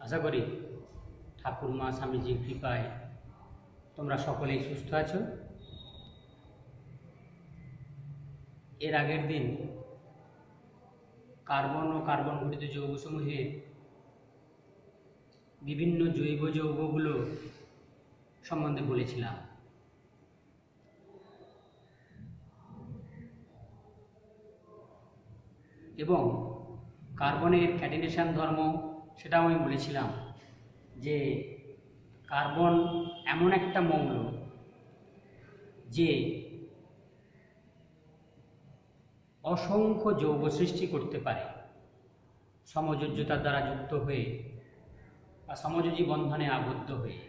আশা করি ঠাকুরমা স্বামীজির কৃপায় তোমরা সকলেই সুস্থ আছো। এর আগের দিন কার্বন ও কার্বন ঘটিত যৌগসমূহের বিভিন্ন জৈব যৌগগুলো সম্বন্ধে বলেছিলাম। এবং কার্বনের ক্যাটিনেশন ধর্ম সেটাও আমি বলেছিলাম যে কার্বন এমন একটা মৌল যে অসংখ্য যৌগ সৃষ্টি করতে পারে সমযোজ্যতার দ্বারা যুক্ত হয়ে বা সমযোজী বন্ধনে আবদ্ধ হয়ে।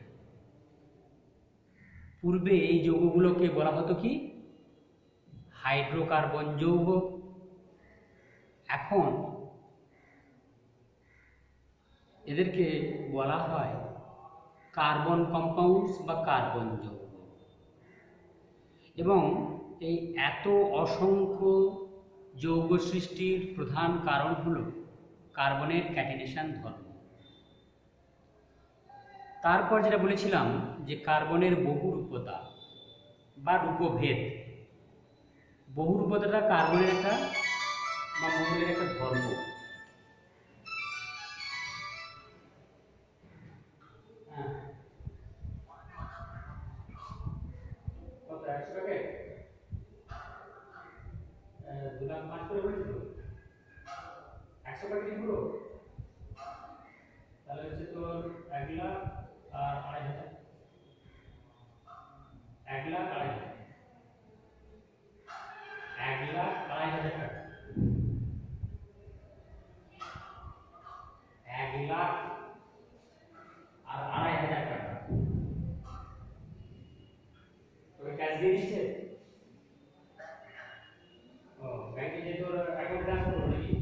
পূর্বে এই যৌগগুলোকে বলা হতো কি হাইড্রোকার্বন যৌগ। এখন এদেরকে বলা হয় কার্বন কম্পাউন্ডস বা কার্বন যৌগ। এবং এই এত অসংখ্য যৌগ সৃষ্টির প্রধান কারণ হলো কার্বনের ক্যাটিনেশন ধর্ম। তারপর যেটা বলেছিলাম যে কার্বনের বহুরূপতা বা রূপভেদ। বহুরূপতাটা কার্বনের একটা বা মৌলের একটা ধর্ম। তাহলে হচ্ছে তোর 1 লাখ আর 2,500, 1 লাখ 2,500, 1 লাখ 2,500 টাকা, 1 লাখ আর 2,500 টাকা তোকে ক্যাশ দিয়ে দিচ্ছে। ও ব্যাংকে যে তোর অ্যাকাউন্ট ট্রান্সফার করবে নাকি?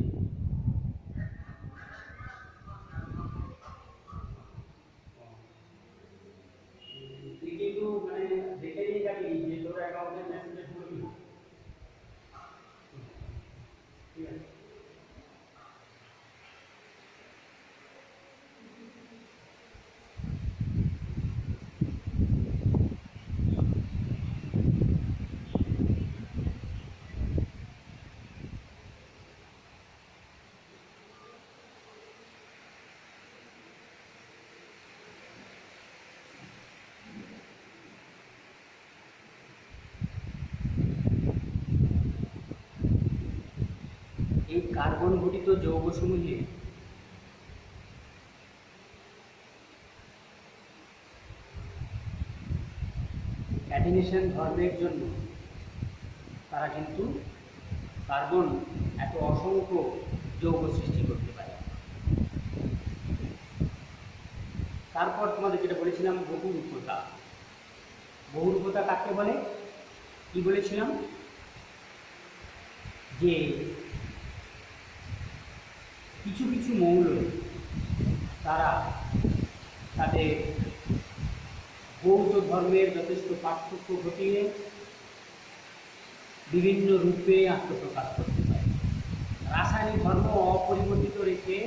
তুই কিন্তু মানে দেখে নিয়ে যাবি যে তোর অ্যাকাউন্টে মেসেজ করবি, ঠিক আছে? এই কার্বন ঘটিত যৌগসমূহে ক্যাটিনেশন ধর্মের জন্য তারা কিন্তু কার্বন এত অসংখ্য যৌগ সৃষ্টি করতে পারে। তারপর তোমাদের যেটা বলেছিলাম বহুরূপতা। বহুরূপতা কাকে বলে? কি বলেছিলাম যে কিছু কিছু মৌল তারা তাদের ভৌত ধর্মের যথেষ্ট পার্থক্য ঘটিয়ে বিভিন্ন রূপে আত্মপ্রকাশ করতে পারে। রাসায়নিক ধর্ম অপরিবর্তিত রেখে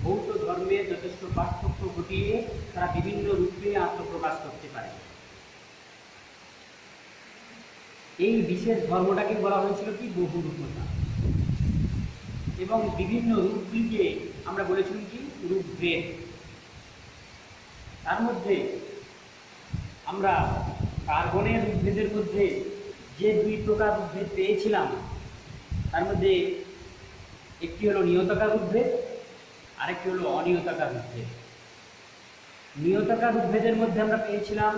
ভৌত ধর্মের যথেষ্ট পার্থক্য ঘটিয়ে তারা বিভিন্ন রূপে আত্মপ্রকাশ করতে পারে। এই বিশেষ ধর্মটাকে বলা হয়েছিল কি বহুরূপতা। এবং বিভিন্ন রূপগুলিকে আমরা বলেছিলাম কি রূপভেদ। তার মধ্যে আমরা কার্বনের রূপভেদের মধ্যে যে 2 প্রকার রূপভেদ পেয়েছিলাম তার মধ্যে একটি হলো নিয়তাকার রূপভেদ, আরেকটি হলো অনিয়তাকার রূপভেদ। নিয়তাকার রূপভেদের মধ্যে আমরা পেয়েছিলাম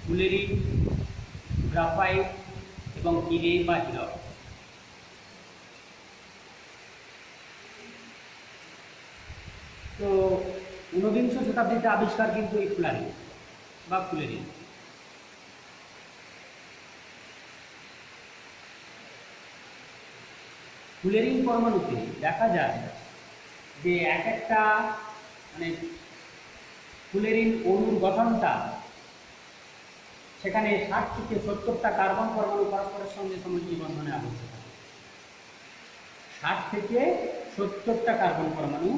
ফুলেরিন, গ্রাফাইট এবং হিরে বা হীরক। তো 19বিংশ শতাব্দীতে আবিষ্কার কিন্তু এই ফুলারিন বা ফুলেরিন। ফুলেরিন পরমাণুতে দেখা যায় যে এক একটা মানে ফুলেরিন অণুর গঠনটা সেখানে 60 থেকে 70টা কার্বন পরমাণু পরস্পরের সঙ্গে সমযোজী বন্ধনে আবদ্ধ থাকে। 60 থেকে 70টা কার্বন পরমাণু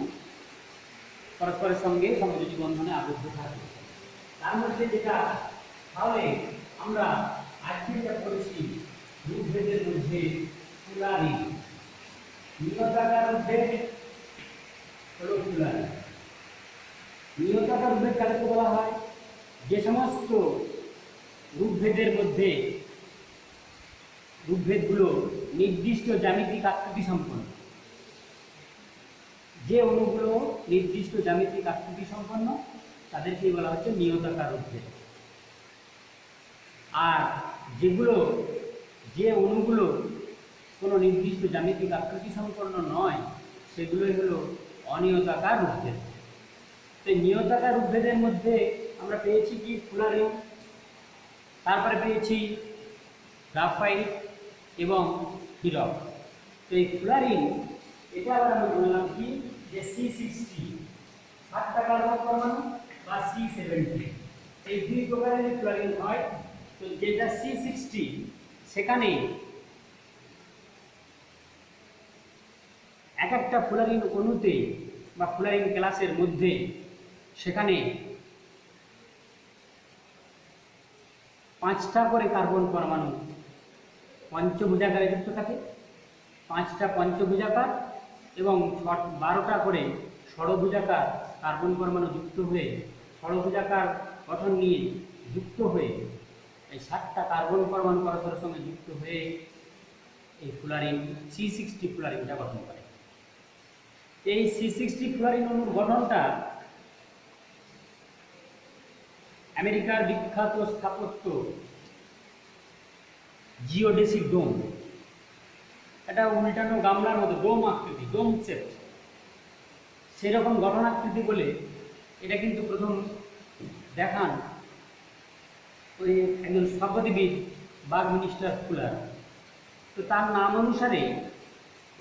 পরস্পরের সঙ্গে সমযোজী বন্ধনে আবদ্ধ থাকে। তার মধ্যে যেটা তাহলে আমরা আজকে যেটা করেছি রূপভেদের মধ্যে ফুলারি, নিয়তাকার রূপভেদ হলো ফুলারি। নিয়তাকার রূপভেদ কাকে বলা হয়? যে সমস্ত রূপভেদের মধ্যে রূপভেদগুলো নির্দিষ্ট জ্যামিতিক আকৃতি সম্পন্ন, যে অণুগুলো নির্দিষ্ট জ্যামিতিক আকৃতি সম্পন্ন তাদেরকেই বলা হচ্ছে নিয়তাকার রূপভেদ। আর যে অণুগুলো কোনো নির্দিষ্ট জ্যামিতিক আকৃতি সম্পন্ন নয় সেগুলোই হলো অনিয়তাকার রূপভেদ। তো নিয়তাকার রূপভেদের মধ্যে আমরা পেয়েছি কি ফুলারিন, তারপরে পেয়েছি গ্রাফাইট এবং হীরক। তো এই ফুলারিন এটা আবার আমি বললাম কি যে C60 7টা কার্বন পরমাণু বা C70 এই দুই প্রকারের ফুলারিন হয়। তো যেটা C60 সেখানে এক একটা ফুলারিন অণুতে বা ফুলারিন ক্লাসের মধ্যে সেখানে 5টা করে কার্বন পরমাণু পঞ্চভুজাকারে যুক্ত থাকে, 5টা পঞ্চভুজাকার এবং 12টা করে ষড়ভুজাকার কার্বন পরমাণু যুক্ত হয়ে ষড়ভুজাকার গঠন নিয়ে যুক্ত হয়ে এই 7টা কার্বন পরমাণু পরস্পরের সঙ্গে যুক্ত হয়ে এই ফুলারিন C60 ফুলারিনটা গঠন করে। এই C60 ফুলারিন অণুর গঠনটা আমেরিকার বিখ্যাত স্থাপত্য জিওডেসিক ডোম, এটা উল্টানো গামলার মতো ডোম আকৃতি, ডোম শেপ, সেরকম গঠন আকৃতি বলে এটা কিন্তু প্রথম দেখান ওই একজন স্থপতিবিদ বাকমিনিস্টার ফুলার। তো তার নাম অনুসারে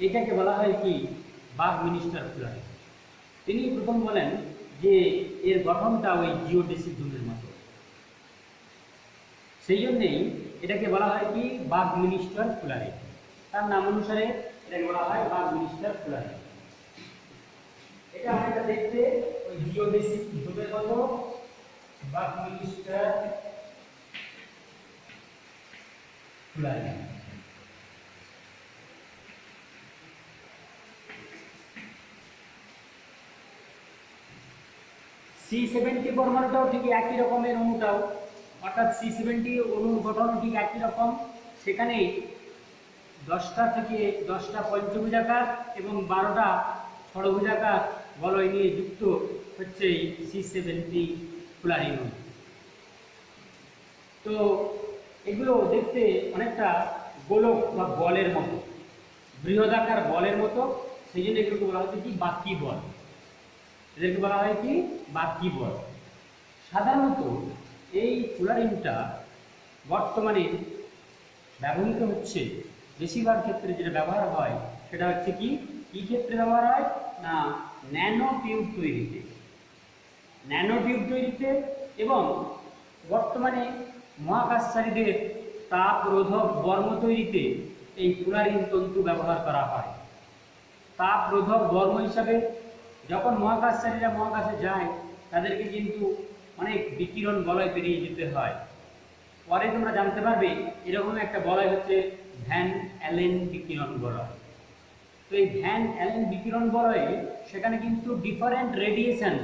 এটাকে বলা হয় কি বাকমিনিস্টার ফুলার। তিনি প্রথম বলেন যে এর গঠনটা ওই জিওডেসিক ডোমের মতো, সেই জন্যেই এটাকে বলা হয় কি বাকমিনিস্টার ফুলারি। তার নাম অনুসারে এটাকে বলা হয় বাকমিনিস্টার ফুলারি। এটা অনেকটা দেখতে ওই জিওডেসিক ডোমের মতো, বাকমিনিস্টার ফুলারি। C70 পরমাণুটাও ঠিক একই রকমের অণুটাও, অর্থাৎ C70 অণুর গঠন ঠিক একই রকম। সেখানে 10টা থেকে 10টা পঞ্চভুজাকার এবং 12টা ষড়ভুজাকার বলয় নিয়ে যুক্ত হচ্ছে এই C70 ফুলারিন অণু। তো এগুলো দেখতে অনেকটা গোলক বা বলের মতো, বৃহদাকার বলের মতো, সেই জন্য এগুলোকে বলা হচ্ছে কি বাকি বল। এদেরকে বলা হয় কি বাকি বল। সাধারণত এই ফুলারিনটা বর্তমানে ব্যবহৃত হচ্ছে, বেশিরভাগ ক্ষেত্রে যেটা ব্যবহার হয় সেটা হচ্ছে কি ক্ষেত্রে ব্যবহার হয় না ন্যানো টিউব তৈরিতে, ন্যানো টিউব তৈরিতে এবং বর্তমানে মহাকাশচারীদের তাপ রোধক বর্ম তৈরিতে এই ফুলারিন তন্তু ব্যবহার করা হয়। তাপ রোধক বর্ম হিসাবে যখন মহাকাশচারীরা মহাকাশে যায় তাদেরকে কিন্তু অনেক বিকিরণ বলয় পেরিয়ে যেতে হয়। পরে তোমরা জানতে পারবে এরকম একটা বলয় হচ্ছে ভ্যান অ্যালেন বিকিরণ বলয়। তো এই ভ্যান অ্যালেন বিকিরণ বলয়ে সেখানে কিন্তু ডিফারেন্ট রেডিয়েশন,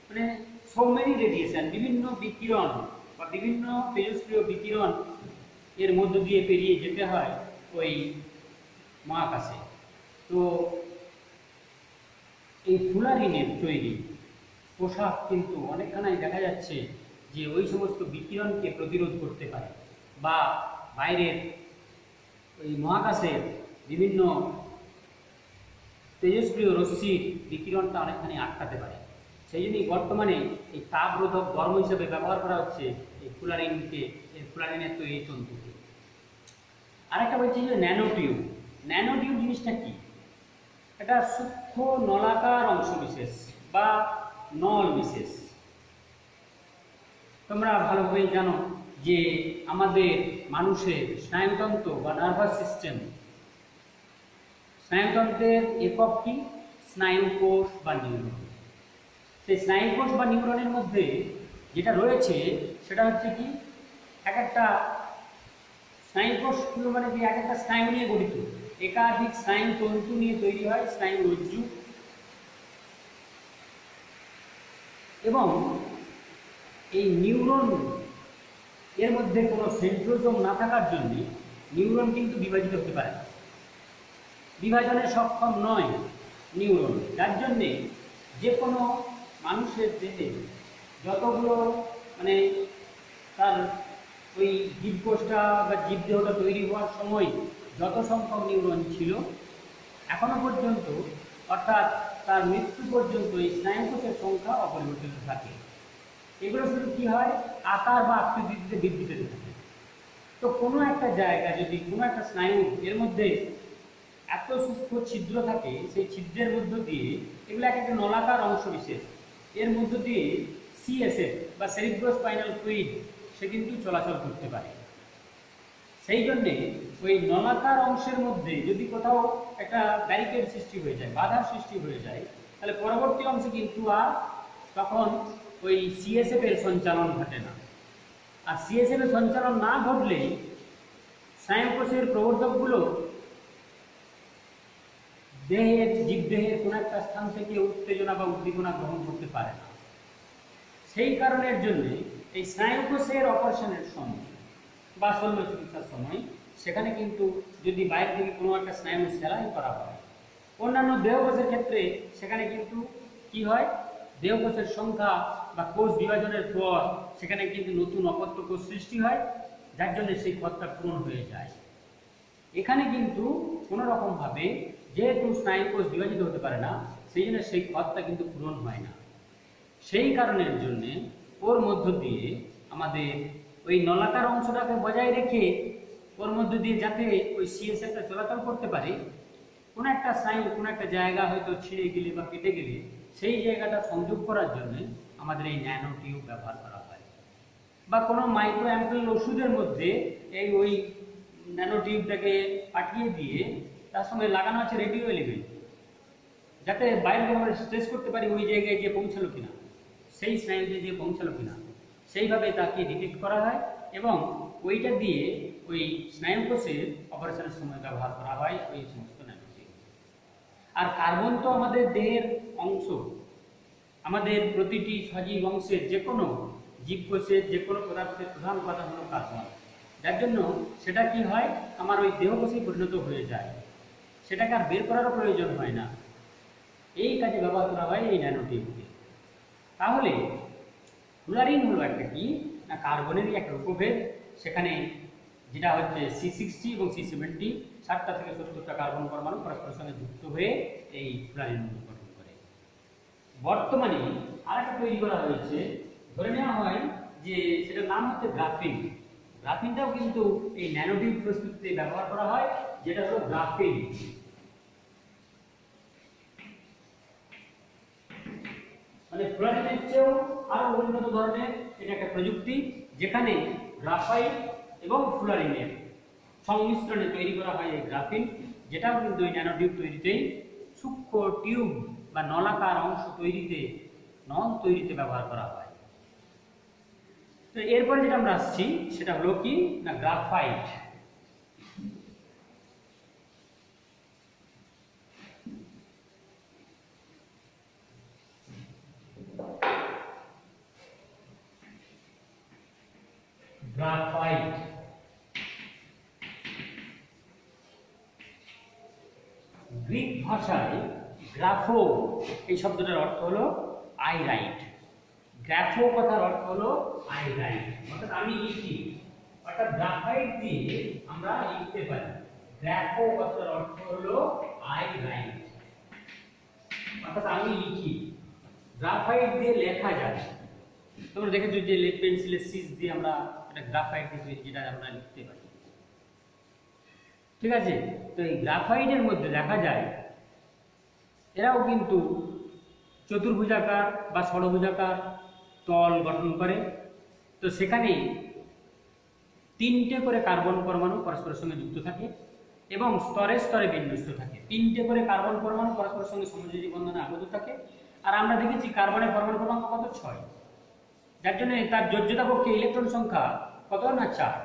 মানে সো মেনি রেডিয়েশন, বিভিন্ন বিকিরণ বা বিভিন্ন তেজস্ক্রিয় বিকিরণ এর মধ্য দিয়ে পেরিয়ে যেতে হয় ওই মহাকাশে। তো এই ফুলারিনের তৈরি পোশাক কিন্তু অনেকখানাই দেখা যাচ্ছে যে ওই সমস্ত বিকিরণকে প্রতিরোধ করতে পারে বা বাইরের ওই মহাকাশের বিভিন্ন তেজস্ক্রিয় রশ্মির বিকিরণটা অনেকখানি আটকাতে পারে। সেই জন্যই বর্তমানে এই তাপরোধক বর্ম হিসেবে ব্যবহার করা হচ্ছে এই ফুলারিনকে, এই ফুলারিনের তৈরি তন্তুকে। আরেকটা বলছি যে ন্যানো টিউব। ন্যানো টিউব জিনিসটা কি? এটা সূক্ষ্ম নলাকার অংশ বিশেষ বা নল বিশেষ। তোমরা ভালোভাবেই জানো যে আমাদের মানুষের স্নায়ুতন্ত্র বা নার্ভাস সিস্টেম, স্নায়ুতন্ত্রের একক কি? স্নায়ুকোষ বা নিউরন। সেই স্নায়ুকোষ বা নিউরনের মধ্যে যেটা রয়েছে সেটা হচ্ছে কি, এক একটা স্নায়ুকোষগুলো মানে কি এক একটা স্নায়ু নিয়ে গঠিত, একাধিক স্নায়ু তন্তু নিয়ে তৈরি হয় স্নায়ু রজ্জু। এবং এই নিউরন এর মধ্যে কোনো সেন্ট্রোজোম না থাকার জন্য নিউরন কিন্তু বিভাজিত হতে পারে না, বিভাজনে সক্ষম নয় নিউরন। যার জন্যে যে কোনো মানুষের দেহে যতগুলো মানে তার ওই জীবকোষটা বা জীবদেহটা তৈরি হওয়ার সময় যত সংখ্যক নিউরন ছিল, এখনো পর্যন্ত অর্থাৎ তার মৃত্যু পর্যন্ত এই স্নায়ুকোষের সংখ্যা অপরিবর্তিত থাকে। এগুলো শুধু কি হয়, আকার বা আকৃতিতে বৃদ্ধি পেতে থাকে। তো কোনো একটা জায়গা যদি কোনো একটা স্নায়ু এর মধ্যে এত সূক্ষ্ম ছিদ্র থাকে, সেই ছিদ্রের মধ্য দিয়ে এগুলো এক একটা নলাকার অংশ বিশেষ, এর মধ্য দিয়ে সিএসএফ বা সেরিব্রোস্পাইনাল ফ্লুইড সে কিন্তু চলাচল করতে পারে। সেই জন্যে ওই নলাকার অংশের মধ্যে যদি কোথাও একটা ব্যারিকেড সৃষ্টি হয়ে যায়, বাধার সৃষ্টি হয়ে যায়, তাহলে পরবর্তী অংশে কিন্তু আর তখন ওই সিএসএফ এর সঞ্চালন ঘটে না। আর সিএসএফ এর সঞ্চালন না ঘটলে স্নায়ুকোষের প্রবর্ধকগুলো দেহের জীবদেহের কোনো একটা স্থান থেকে উত্তেজনা বা উদ্দীপনা গ্রহণ করতে পারে না। সেই কারণের জন্য এই স্নায়ুকোষের অপারেশনের সময় বা শল্য চিকিৎসার সময় সেখানে কিন্তু যদি বাইরে থেকে কোনো একটা স্নায়ু সেলাই করা হয়, অন্যান্য দেহকোষের ক্ষেত্রে সেখানে কিন্তু কি হয়, দেহকোষের সংখ্যা বা কোষ বিভাজনের পর সেখানে কিন্তু নতুন অপত্য কোষ সৃষ্টি হয়, যার জন্য সেই পথটা পূরণ হয়ে যায়। এখানে কিন্তু কোনো রকমভাবে যেহেতু স্নায়ুকোষ বিভাজিত হতে পারে না, সেই জন্য সেই পথটা কিন্তু পূরণ হয় না। সেই কারণের জন্যে ওর মধ্য দিয়ে আমাদের ওই নলাকার অংশটাকে বজায় রেখে ওর মধ্য দিয়ে যাতে ওই সিএসএফটা চলাচল করতে পারে, কোনো একটা স্নায়ু কোনো একটা জায়গা হয়তো ছিঁড়ে গেলে বা কেটে গেলে সেই জায়গাটা সংযোগ করার জন্য আমাদের এই ন্যানো টিউব ব্যবহার করা হয়। বা কোনো মাইক্রো অ্যাম্পুল ওষুধের মধ্যে এই ওই ন্যানো টিউবটাকে পাঠিয়ে দিয়ে তার সঙ্গে লাগানো আছে রেডিও এলিমেন্ট, যাতে বাইরে আমরা স্ট্রেস করতে পারি ওই জায়গায় গিয়ে পৌঁছালো কিনা, সেই স্নায়ুতে গিয়ে পৌঁছালো কিনা, সেইভাবে তাকে ডিটেক্ট করা হয় এবং ওইটা দিয়ে ওই স্নায়ুকোষের অপারেশনের সময় ব্যবহার করা হয় ওই সমস্ত ন্যানো টিউব। আর কার্বন তো আমাদের দেহের অংশ, আমাদের প্রতিটি সজীব অংশের যে কোনো জীবকোষের যে কোনো পদার্থের প্রধান উপাদান হলো কার্বন, যার জন্য সেটা কি হয় আমার ওই দেহকোষে পরিণত হয়ে যায়, সেটাকে আর বের করারও প্রয়োজন হয় না। এই কাজে ব্যবহার করা হয় এই ন্যানো টিউবকে। তাহলে ফ্লুয়ারিন হলো একটা কি না, কার্বনেরই একটা উপভেদ, সেখানে যেটা হচ্ছে C60 এবং C70, 60টা থেকে 70টা কার্বন পরমাণু পরস্পরের সঙ্গে যুক্ত হয়ে এই ফ্লুয়ারিন গঠন করে। বর্তমানে আরেকটা তৈরি করা হয়েছে, ধরে নেওয়া হয় যে সেটার নাম হচ্ছে গ্রাফিন। গ্রাফিনটাও কিন্তু এই ন্যানোটিউব প্রস্তুতিতে ব্যবহার করা হয়, যেটা হলো গ্রাফিন। মানে ফ্লুয়ারিনের চেয়েও আরো উন্নত ধরনের এটা একটা প্রযুক্তি, যেখানে গ্রাফাইট এবং ফ্লুয়ারিনের সংমিশ্রণে তৈরি করা হয় এই গ্রাফিন, যেটাও কিন্তু এই ন্যানোটিউব তৈরিতেই সূক্ষ্ম টিউব বা নলাকার অংশ তৈরিতে নল তৈরিতে ব্যবহার করা হয়। তো এরপরে যেটা আমরা আসছি সেটা হলো কি না গ্রাফাইট। গ্রাফাইট গ্রিক ভাষায় গ্রাফো এই শব্দটার অর্থ হলো আই রাইট। গ্রাফো কথার অর্থ হলো আই রাইট, অর্থাৎ আমি লিখি, অর্থাৎ গ্রাফাইট দিয়ে আমরা লিখতে পারি। গ্রাফো কথার অর্থ হলো আই রাইট, অর্থাৎ আমি লিখি। গ্রাফাইট দিয়ে লেখা যায়, তোমরা দেখেছো যে লেড পেন্সিলের সিজ দিয়ে আমরা একটা গ্রাফাইট দিয়ে যেটা আমরা লিখতে পারি, ঠিক আছে। তো এই গ্রাফাইটের মধ্যে দেখা যায় এরাও কিন্তু চতুর্ভুজাকার বা ষড়ভুজাকার তল গঠন করে। তো সেখানে 3টে করে কার্বন পরমাণু পরস্পরের সঙ্গে যুক্ত থাকে এবং স্তরে স্তরে বিন্যস্ত থাকে। 3টে করে কার্বন পরমাণু পরস্পরের সঙ্গে সমযোজী বন্ধনে আবদ্ধ থাকে আর আমরা দেখেছি কার্বনের পরমাণু ক্রমাঙ্ক কত 6, যার জন্য তার যোজ্যতা কক্ষে ইলেকট্রন সংখ্যা কত না 4।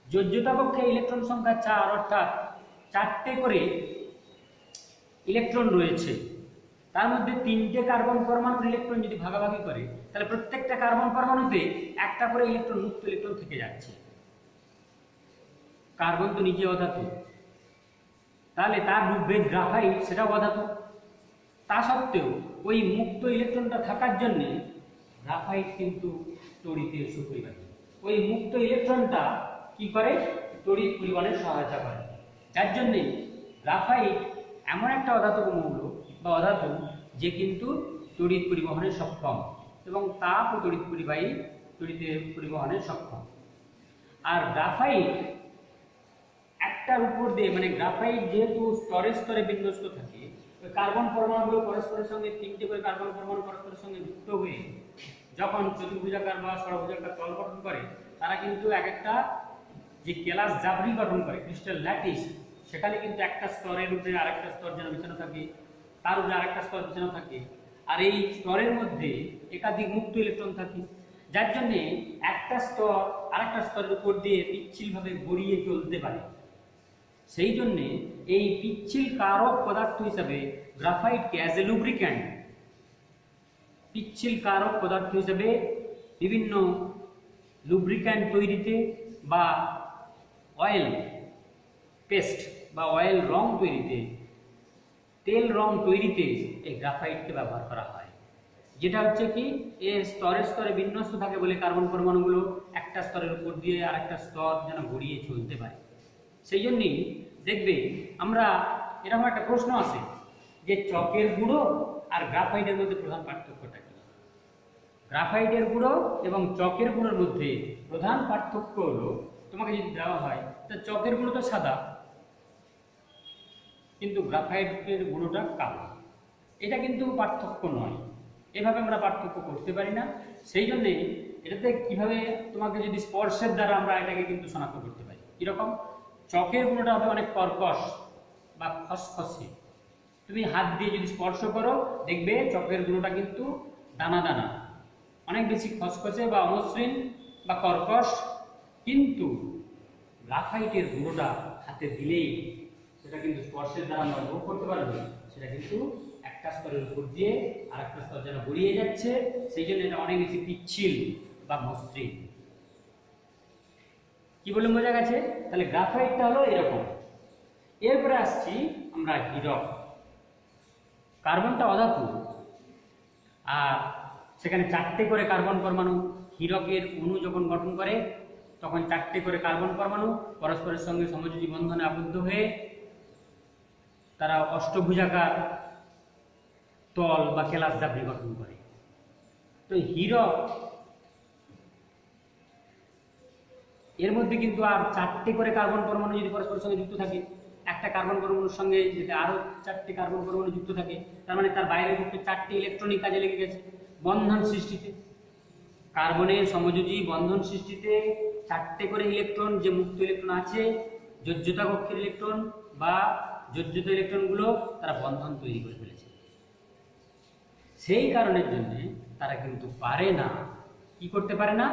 যোজ্যতা কক্ষে ইলেকট্রন সংখ্যা 4, অর্থাৎ 4টে করে ইলেকট্রন রয়েছে। তার মধ্যে 3টে কার্বন পরমাণুর ইলেকট্রন যদি ভাগাভাগি করে, তাহলে প্রত্যেকটা কার্বন পরমাণুতে একটা করে ইলেকট্রন, মুক্ত ইলেকট্রন থেকে যাচ্ছে। কার্বন তো নিজে অধাতু, তাহলে তার রূপভেদ গ্রাফাইট সেটাও অধাতু। তা সত্ত্বেও ওই মুক্ত ইলেকট্রনটা থাকার জন্য গ্রাফাইট কিন্তু তড়িতের সুপরিবাহী। ওই মুক্ত ইলেকট্রনটা কি করে? তড়িৎ পরিবহনের সহায়তা করে। যার জন্যে গ্রাফাইট এমন একটা অধাতু মৌল বা অধাতু যে কিন্তু তড়িৎ পরিবহনে সক্ষম এবং তাপ ও তড়িতের পরিবহনে সক্ষম। আর গ্রাফাইট একটার উপর দিয়ে, মানে গ্রাফাইট যেহেতু স্তরে স্তরে বিন্যস্ত থাকে, ওই কার্বন পরমাণুগুলো পরস্পরের সঙ্গে 3টে করে কার্বন পরমাণু পরস্পরের সঙ্গে যুক্ত হয়ে যখন চতুর্ভুজাকার বা ষড়ভুজাকার তল গঠন করে, তারা কিন্তু এক একটা যে কেলাস জাবরি গঠন করে, ক্রিস্টাল ল্যাটিস, সেখানে কিন্তু একটা স্তরের উপরে আরেকটা স্তর যেন বিছানো থাকে, তার উপরে আরেকটা স্তর বিছানো থাকে, আর এই স্তরের মধ্যে একাধিক মুক্ত ইলেকট্রন থাকে, যার জন্যে একটা স্তর আরেকটা স্তরের উপর দিয়ে পিচ্ছিলভাবে গড়িয়ে চলতে পারে। সেই জন্যে এই পিচ্ছিল কারক পদার্থ হিসাবে গ্রাফাইটকে অ্যাজ এ লুব্রিক্যান্ট, পিচ্ছিল কারক পদার্থ হিসেবে বিভিন্ন লুব্রিক্যান্ট তৈরিতে বা অয়েল পেস্ট বা অয়েল রং তৈরিতে, তেল রং তৈরিতে এই গ্রাফাইটকে ব্যবহার করা হয়। যেটা হচ্ছে কি, এর স্তরে স্তরে বিন্যস্ত থাকে বলে কার্বন পরমাণুগুলো একটা স্তরের উপর দিয়ে আরেকটা স্তর যেন গড়িয়ে চলতে পারে। সেই জন্যই দেখবে আমরা এরকম একটা প্রশ্ন আছে যে চকের গুঁড়ো আর গ্রাফাইটের মধ্যে প্রধান পার্থক্যটা কি? গ্রাফাইটের গুঁড়ো এবং চকের গুঁড়োর মধ্যে প্রধান পার্থক্য হলো, তোমাকে যদি দেওয়া হয় তা চকের গুঁড়ো তো সাদা, কিন্তু গ্রাফাইটের গুঁড়োটা কালো। এটা কিন্তু পার্থক্য নয়, এভাবে আমরা পার্থক্য করতে পারি না। সেই জন্যে এটাতে কিভাবে তোমাকে যদি স্পর্শের দ্বারা আমরা এটাকে কিন্তু শনাক্ত করতে পারি। কিরকম? চকের গুঁড়োটা হবে অনেক কর্কশ বা খসখসে, তুমি হাত দিয়ে যদি স্পর্শ করো দেখবে চকের গুঁড়োটা কিন্তু দানা দানা, অনেক বেশি খসখসে বা অমসৃণ বা কর্কশ। কিন্তু গ্রাফাইটের গুঁড়োটা হাতে দিলেই সেটা কিন্তু স্পর্শের দ্বারা আমরা অনুভব করতে পারবো, সেটা কিন্তু একটা স্তরের উপর দিয়ে আরেকটা স্তর যেন গড়িয়ে যাচ্ছে। সেই জন্য এটা অনেক বেশি পিচ্ছিল বা মসৃণ। কি বলে বোঝা গেছে? তাহলে গ্রাফাইটটা হলো এরকম। এরপরে আসছি আমরা হীরক। কার্বনটা অধাতু, আর সেখানে 4টে করে কার্বন পরমাণু। হীরকের অণু যখন গঠন করে তখন 4টে করে কার্বন পরমাণু পরস্পরের সঙ্গে সমযোজী বন্ধনে আবদ্ধ হয়ে তারা অষ্টভুজাকার তল বা কেলাস জাবরি গঠন করে। তো হীরক এর মধ্যে কিন্তু আর 4টে করে কার্বন পরমাণু যদি পরস্পরের সঙ্গে যুক্ত থাকে, একটা কার্বন পরমাণুর সঙ্গে যদি আরো 4টে কার্বন পরমাণু যুক্ত থাকে, তার মানে তার বাইরের পক্ষে 4টে ইলেকট্রনিক কাজে লেগে গেছে বন্ধন সৃষ্টিতে। কার্বনের সমযোজী বন্ধন সৃষ্টিতে 4টে করে ইলেকট্রন, যে মুক্ত ইলেকট্রন আছে, যোজ্যতা কক্ষের ইলেকট্রন বা যোজ্যতা ইলেকট্রনগুলো তারা বন্ধন তৈরি করে ফেলেছে। সেই কারণের জন্য তারা কিন্তু পারে না, কি করতে পারে না,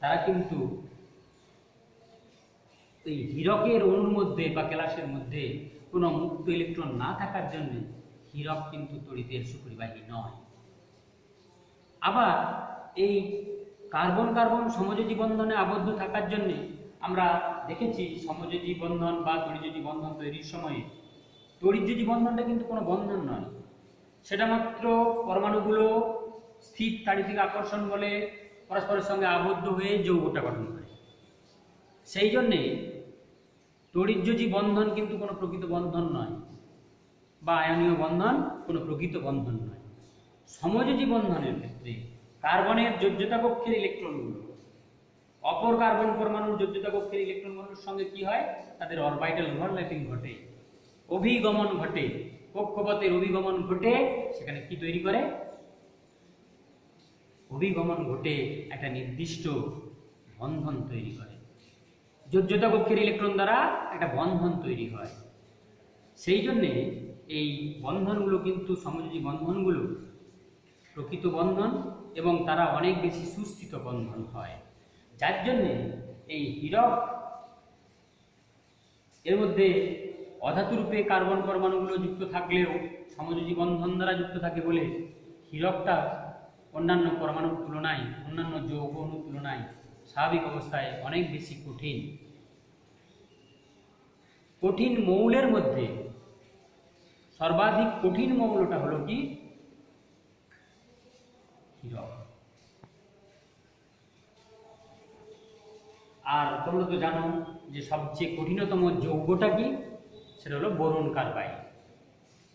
তারা কিন্তু এই হীরকের অণুর মধ্যে বা কেলাসের মধ্যে কোনো মুক্ত ইলেকট্রন না থাকার জন্য হীরক কিন্তু তড়িতের সুপরিবাহী নয়। আবার এই কার্বন কার্বন সমযোজী বন্ধনে আবদ্ধ থাকার জন্য আমরা দেখেছি সমযোজী বন্ধন বা তড়িৎযোজী বন্ধন তৈরির সময়ে তড়িৎযোজী বন্ধনটা কিন্তু কোনো বন্ধন নয়, সেটা মাত্র পরমাণুগুলো স্থির তাড়িতিক আকর্ষণ বলে পরস্পরের সঙ্গে আবদ্ধ হয়ে যৌগটা গঠন করে। সেই জন্যে তড়িৎযোজী বন্ধন কিন্তু কোনো প্রকৃত বন্ধন নয়, বা আয়নীয় বন্ধন কোনো প্রকৃত বন্ধন নয়। সমযোজী বন্ধনের ক্ষেত্রে কার্বনের যোজ্যতা কক্ষের ইলেকট্রনগুলো অপর কার্বন পরমাণুর যোজ্যতা কক্ষের ইলেকট্রনগুলোর সঙ্গে কি হয়, তাদের অরবিটাল ওভারল্যাপিং ঘটে, অভিগমন ঘটে, কক্ষপথের অভিগমন ঘটে। সেখানে কি তৈরি করে? অভিগমন ঘটে একটা নির্দিষ্ট বন্ধন তৈরি করে। যোজ্যতা কক্ষের ইলেকট্রন দ্বারা একটা বন্ধন তৈরি হয়। সেই জন্যে এই বন্ধনগুলো কিন্তু সমযোজী বন্ধনগুলো প্রকৃত বন্ধন এবং তারা অনেক বেশি সুস্থিত বন্ধন হয়, যার জন্যে এই হীরক এর মধ্যে অধাতুরূপে কার্বন পরমাণুগুলো যুক্ত থাকলেও সমযোজী বন্ধন দ্বারা যুক্ত থাকে বলে হীরকটা অন্যান্য পরমাণুর তুলনায়, অন্যান্য যৌগ অণুর তুলনায় স্বাভাবিক অবস্থায় অনেক বেশি কঠিন। কঠিন মৌলের মধ্যে সর্বাধিক কঠিন মৌলটা হলো কি? হীরক। আর তোমরা তো জানো যে সবচেয়ে কঠিনতম যৌগটা কি? সেটা হলো boron carbide,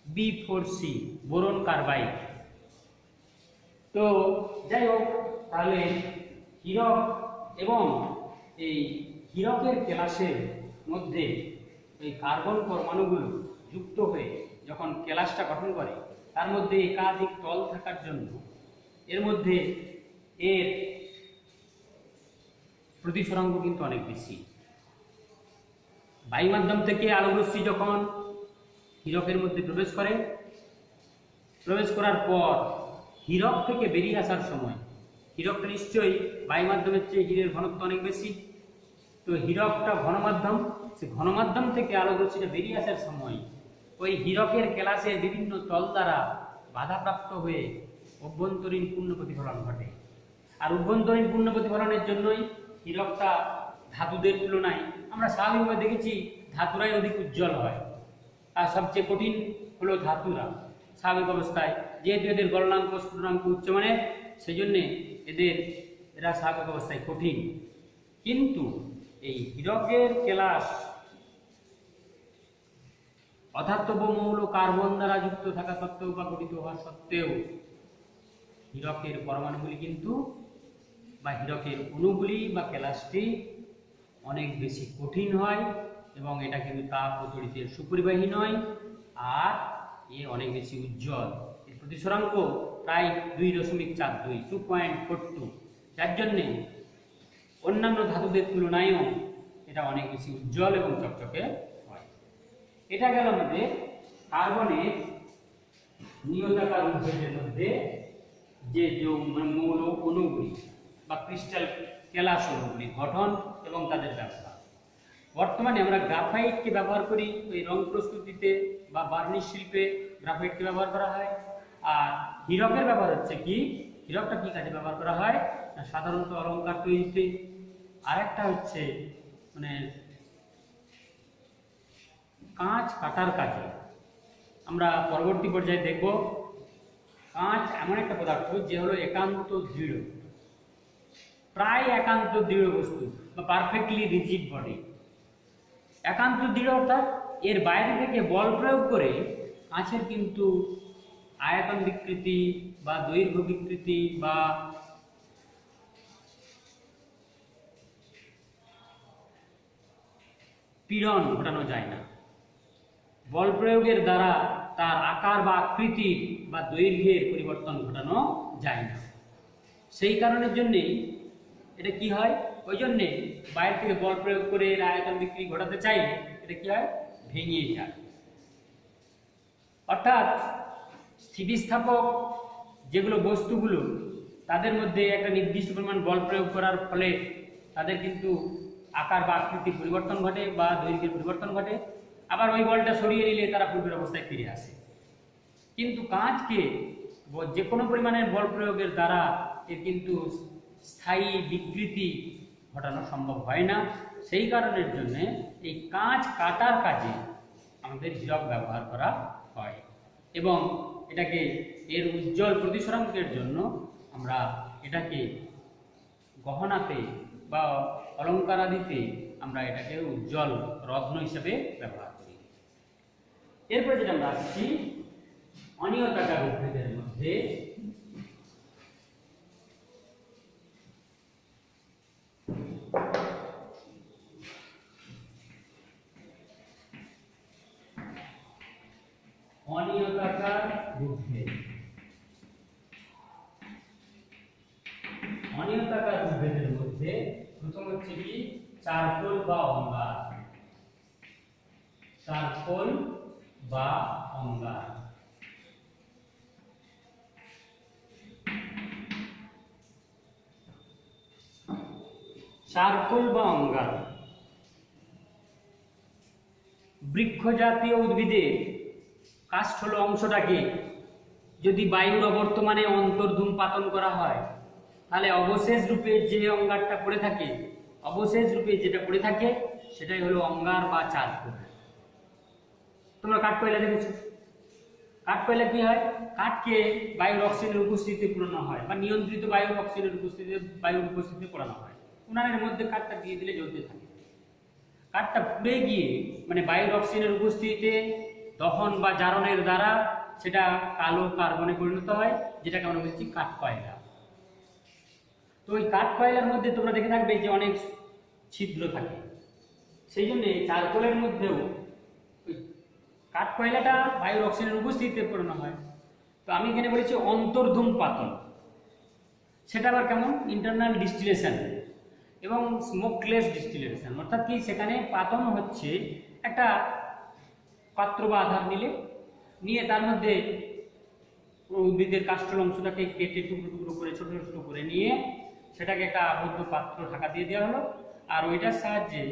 B4C, boron carbide. তো যাই হোক, তাহলে হীরক এবং এই হীরকের কেলাসের মধ্যে এই কার্বন পরমাণুগুলো যুক্ত হয়ে যখন কেলাসটা গঠন করে, তার মধ্যে একাধিক তল থাকার জন্য এর মধ্যে এর প্রতিসরাঙ্ক কিন্তু অনেক বেশি। বায়ু মাধ্যম থেকে আলোকরশ্মি যখন হীরকের মধ্যে প্রবেশ করার পর হীরক থেকে বেরিয়ে আসার সময়, হীরকটা নিশ্চয়ই বায়ু মাধ্যমের চেয়ে হীরের ঘনত্ব অনেক বেশি, তো হীরকটা ঘনমাধ্যম, সে ঘনমাধ্যম থেকে আলোকরশ্মিটা বেরিয়ে আসার সময় ওই হীরকের কেলাসের বিভিন্ন তল দ্বারা বাধাপ্রাপ্ত হয়ে অভ্যন্তরীণ পূর্ণ প্রতিফলন ঘটে। আর অভ্যন্তরীণ পূর্ণ প্রতিফলনের জন্যই হীরকটা ধাতুদের তুলনায় আমরা স্বাভাবিকভাবে দেখেছি ধাতুরাই অধিক উজ্জ্বল হয়, আর সবচেয়ে কঠিন হলো ধাতুরা। স্বাভাবিক অবস্থায় যেহেতু এদের গলনাঙ্ক স্ফুটনাঙ্ক উচ্চমানের, সেই জন্যে এরা স্বাভাবিক অবস্থায় কঠিন। কিন্তু এই হীরকের কেলাস অধাতব মৌল কার্বন দ্বারা যুক্ত থাকা সত্ত্বেও বা গঠিত হওয়া সত্ত্বেও হীরকের পরমাণুগুলি কিন্তু বা হীরকের অণুগুলি বা কেলাসটি অনেক বেশি কঠিন হয় এবং এটা কিন্তু তাপ ও তড়িতের সুপরিবাহী নয়, আর এ অনেক বেশি উজ্জ্বল। এর প্রতিসরাঙ্ক প্রায় 2.42, 2.42, যার জন্যে অন্যান্য ধাতুদের তুলনায়ও এটা অনেক বেশি উজ্জ্বল এবং চকচকে হয়। এটা গেল আমাদের কার্বনের নিয়তাকার উদ্ভিদের মধ্যে যে মৌল অণুগুলি বা ক্রিস্টাল কেলাস অণুগুলি গঠন এবং তাদের ব্যবহার। বর্তমানে আমরা গ্রাফাইটকে ব্যবহার করি ওই রং প্রস্তুতিতে বা বার্নিশ শিল্পে গ্রাফাইটকে ব্যবহার করা হয়। আর হীরকের ব্যবহার হচ্ছে কি? হীরকটা কি কাজে ব্যবহার করা হয়? না সাধারণত অলঙ্কার তৈরিতে, আর একটা হচ্ছে মানে কাঁচ কাটার কাজে। আমরা পরবর্তী পর্যায়ে দেখব কাঁচ এমন একটা পদার্থ যে হলো একান্ত দৃঢ়, প্রায় একান্ত দৃঢ় বস্তু বা পারফেক্টলি রিজিড বডি। একান্ত দৃঢ় অর্থাৎ এর বাইরে থেকে বল প্রয়োগ করে কাঁচের কিন্তু আয়তন বিকৃতি বা দৈর্ঘ্য বিকৃতি বা পীড়ন ঘটানো যায় না। বল প্রয়োগের দ্বারা তার আকার বা আকৃতির বা দৈর্ঘ্যের পরিবর্তন ঘটানো যায় না। সেই কারণের জন্যেই এটা কি হয়, ওই জন্যে বাইরে থেকে বল প্রয়োগ করে এর আয়তন বিক্রি ঘটাতে চাইলে এটা কি হয়, ভেঙে যায়। অর্থাৎ স্থিতিস্থাপক যেগুলো বস্তুগুলো, তাদের মধ্যে একটা নির্দিষ্ট পরিমাণ বল প্রয়োগ করার ফলে তাদের কিন্তু আকার বা আকৃতির পরিবর্তন ঘটে বা দৈর্ঘ্যের পরিবর্তন ঘটে, আবার ওই বলটা সরিয়ে নিলে তারা পূর্বের অবস্থায় ফিরে আসে। কিন্তু কাঁচকে যে কোনো পরিমাণের বল প্রয়োগের দ্বারা এর কিন্তু স্থায়ী বিকৃতি ঘটানো সম্ভব হয় না। সেই কারণের জন্য এই কাঁচ কাটার কাজে আমাদের হীরক ব্যবহার করা হয় এবং এটাকে এর উজ্জ্বল প্রতিসরাঙ্কের জন্য আমরা এটাকে গহনাতে বা অলঙ্কারাদিতে আমরা এটাকে উজ্জ্বল রত্ন হিসেবে ব্যবহার করি। এরপরে যেটা আমরা আসছি অনিয়তাকার উদ্ভিদের মধ্যে অনিয়তাকার উদ্ভিদ। অনিয়তাকার উদ্ভিদের মধ্যে প্রথম হচ্ছে কি চারকোল বা অঙ্গার। চারকোল বা অঙ্গার। চারকোল বা অঙ্গার বৃক্ষ জাতীয় উদ্ভিদের কাষ্ঠল অংশটাকে যদি বায়ুর অবর্তমানে অন্তর্ধূমপাতন করা হয়, তাহলে অবশেষ রূপে যে অঙ্গারটা পড়ে থাকে, অবশেষ রূপে যেটা পড়ে থাকে সেটাই হলো অঙ্গার বা চারকোল। তোমরা কাঠকয়লা দেখেছো, কাঠকয়লা কি হয়, কাঠকে বায়ুর অক্সিজেনের উপস্থিতিতে পোড়ানো হয় বা নিয়ন্ত্রিত বায়ুর অক্সিজেনের উপস্থিতিতে বায়ুর উপস্থিতিতে পোড়ানো হয়। উনানের মধ্যে কাঠটা দিয়ে দিলে জ্বলতে থাকে। কাঠটা পুড়ে গিয়ে মানে বায়ুর অক্সিজেনের উপস্থিতিতে দহন বা জারণের দ্বারা সেটা কালো কার্বনে পরিণত হয়, যেটাকে আমরা বলছি কাঠকয়লা। তো ওই কাঠকয়লার মধ্যে তোমরা দেখে থাকবে যে অনেক ছিদ্র থাকে, সেই জন্য চারকোলের মধ্যেও ওই কাঠকয়লাটা বায়ুর অক্সিজেনের উপস্থিতিতে পোড়ানো হয়। তো আমি এখানে বলেছি অন্তর্ধূমপাতন, সেটা আবার কেমন, ইন্টারনাল ডিস্টিলেশন এবং স্মোকলেস ডিস্টিলেশন। অর্থাৎ কি, সেখানে পাতন হচ্ছে একটা পাত্র বা আধার নিয়ে তার মধ্যে উদ্ভিদের কাষ্ঠল অংশটাকে কেটে টুকরো টুকরো করে ছোট ছোট করে নিয়ে সেটাকে একটা আবদ্ধ পাত্র ঢাকা দিয়ে দেওয়া হলো, আর ওইটার সাহায্যে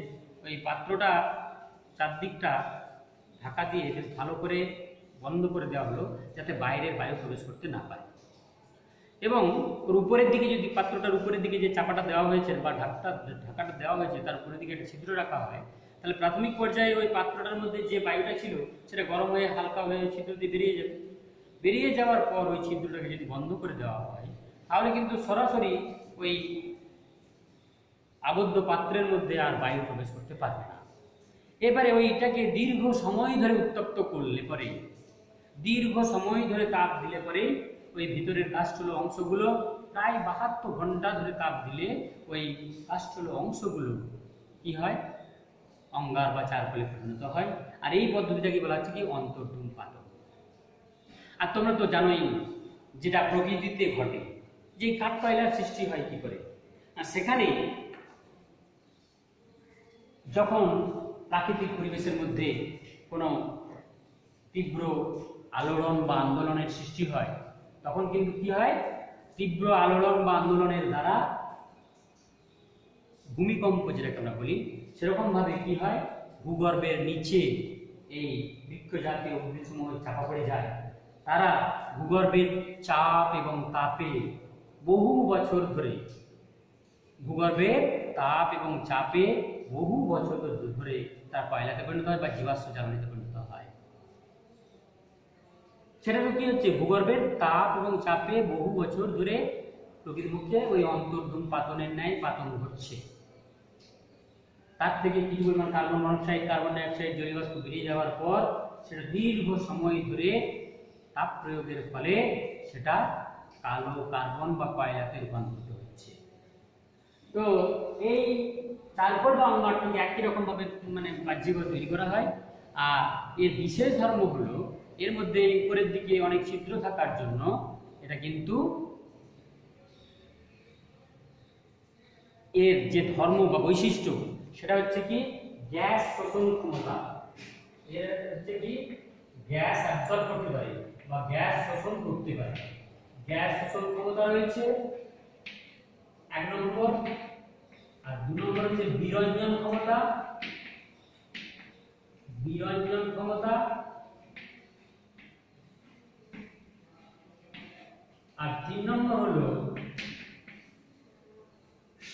ওই পাত্রটা চারদিকটা ঢাকা দিয়ে বেশ ভালো করে বন্ধ করে দেওয়া হলো, যাতে বাইরের বায়ু প্রবেশ করতে না পারে। এবং ওর উপরের দিকে যদি পাত্রটার উপরের দিকে যে চাপাটা দেওয়া হয়েছে বা ঢাকাটা দেওয়া হয়েছে তার উপরের দিকে একটা ছিদ্র রাখা হয়, তাহলে প্রাথমিক পর্যায়ে ওই পাত্রটার মধ্যে যে বায়ুটা ছিল সেটা গরম হয়ে হালকা হয়ে ছিদ্র দিয়ে বেরিয়ে যাবে। বেরিয়ে যাওয়ার পর ওই ছিদ্রটাকে যদি বন্ধ করে দেওয়া হয়, তাহলে কিন্তু সরাসরি ওই আবদ্ধ পাত্রের মধ্যে আর বায়ু প্রবেশ করতে পারবে না। এবারে ওইটাকে দীর্ঘ সময় ধরে উত্তপ্ত করলে পরে, দীর্ঘ সময় ধরে তাপ দিলে পরে ওই ভিতরের কাষ্ঠল অংশগুলো প্রায় 72 ঘন্টা ধরে তাপ দিলে ওই কাষ্ঠল অংশগুলো কি হয়, অঙ্গার বা চারকোলে পরিণত হয়। আর এই পদ্ধতিটাকে বলা হচ্ছে কি, অন্তর্ধূমপাতন। আর তোমরা তো জানোই যেটা প্রকৃতিতে ঘটে, যে কাঠকয়লার সৃষ্টি হয় কি করে, আর সেখানে যখন প্রাকৃতিক পরিবেশের মধ্যে কোনো তীব্র আলোড়ন বা আন্দোলনের সৃষ্টি হয়, তখন কিন্তু কি হয়, তীব্র আলোড়ন বা আন্দোলনের দ্বারা ভূমিকম্প যেটাকে আমরা বলি, সেরকম ভাবে কি হয়, ভূগর্ভের নিচে এই বৃক্ষ জাতীয় উদ্ভিদসমূহ চাপা পড়ে যায়। তারা ভূগর্ভের চাপ এবং তাপে বহু বছর ধরে, ভূগর্ভের তাপ এবং চাপে বহু বছর ধরে তার কয়লাতে পরিণত হয় বা জীবাশ্ম জ্বালানিতে পরিণত হয়। সেটা তো কি হচ্ছে, ভূগর্ভের তাপ এবং চাপে বহু বছর ধরে প্রকৃতপক্ষে ওই অন্তর্ধূমপাতনের ন্যায় পাতন ঘটছে। তার থেকে কিছু পরিমাণ কার্বন মনোক্সাইড, কার্বন ডাইঅক্সাইড, জলীয় বাষ্প বেরিয়ে যাওয়ার পর সেটা দীর্ঘ সময় ধরে তাপ প্রয়োগের ফলে সেটা কালো কার্বন বা কয়লাতে রূপান্তরিত হচ্ছে। তো এই চারকোল বা অঙ্গারটিকে একই রকম ভাবে মানে বাহ্যিকভাবে তৈরি করা হয়। আর এর বিশেষ ধর্ম হলো, এর মধ্যে উপরের দিকে অনেক ছিদ্র থাকার জন্য এটা কিন্তু এর যে ধর্ম বা বৈশিষ্ট্য সেটা হচ্ছে কি, গ্যাস শোষণ ক্ষমতা। এর হচ্ছে কি, গ্যাস অ্যাবসর্ব করতে পারে বা গ্যাস শোষণ করতে পারে। গ্যাস শোষণ ক্ষমতা রয়েছে 1 নম্বর, আর 2 নম্বর হচ্ছে বিরঞ্জন ক্ষমতা। বিরঞ্জন ক্ষমতা আর 3 নম্বর হলো